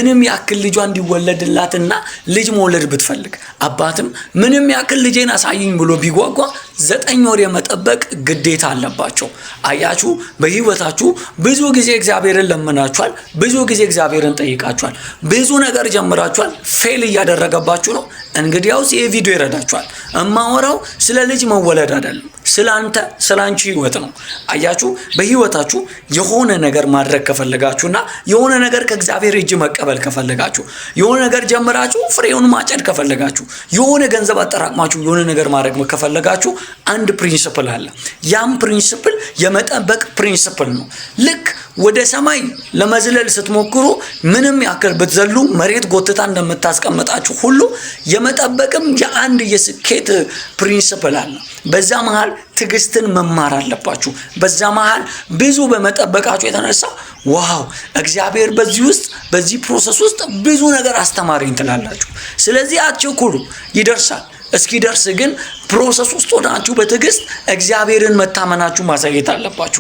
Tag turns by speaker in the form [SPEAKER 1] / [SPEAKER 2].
[SPEAKER 1] ምንም ያክል ልጇ እንዲወለድላትና ልጅ መውለድ ብትፈልግ አባትም ምንም ያክል ልጄን አሳይኝ ብሎ ቢጓጓ 9 ወር የመጠበቅ ግዴታ አለባቸው። አያችሁ፣ በህይወታችሁ ብዙ ጊዜ እግዚአብሔርን ለምናችኋል፣ ብዙ ጊዜ እግዚአብሔርን ጠይቃችኋል፣ ብዙ ነገር ጀምራችኋል፣ ፌል እያደረገባችሁ ነው። እንግዲያውስ ይሄ ቪዲዮ ይረዳችኋል። እማወራው ስለ ልጅ መወለድ አይደለም፣ ስላንተ ስላንቺ ህይወት ነው። አያችሁ፣ በህይወታችሁ የሆነ ነገር ማድረግ ከፈለጋችሁና የሆነ ነገር ከእግዚአብሔር እጅ መቀበል ከፈለጋችሁ፣ የሆነ ነገር ጀምራችሁ ፍሬውን ማጨድ ከፈለጋችሁ፣ የሆነ ገንዘብ አጠራቅማችሁ የሆነ ነገር ማድረግ ከፈለጋችሁ አንድ ፕሪንሲፕል አለ። ያም ፕሪንሲፕል የመጠበቅ ፕሪንሲፕል ነው። ልክ ወደ ሰማይ ለመዝለል ስትሞክሩ ምንም ያክል ብትዘሉ መሬት ጎትታ እንደምታስቀምጣችሁ ሁሉ የመጠበቅም የአንድ የስኬት ፕሪንሲፕል አለ። በዛ መሃል ትዕግስትን መማር አለባችሁ። በዛ መሃል ብዙ በመጠበቃችሁ የተነሳ ዋው እግዚአብሔር በዚህ ውስጥ በዚህ ፕሮሰስ ውስጥ ብዙ ነገር አስተማሪኝ ትላላችሁ። ስለዚህ አትቸኩሉ፣ ይደርሳል። እስኪደርስ ግን ፕሮሰስ ውስጥ ሆናችሁ በትዕግስት እግዚአብሔርን መታመናችሁ ማሳየት አለባችሁ።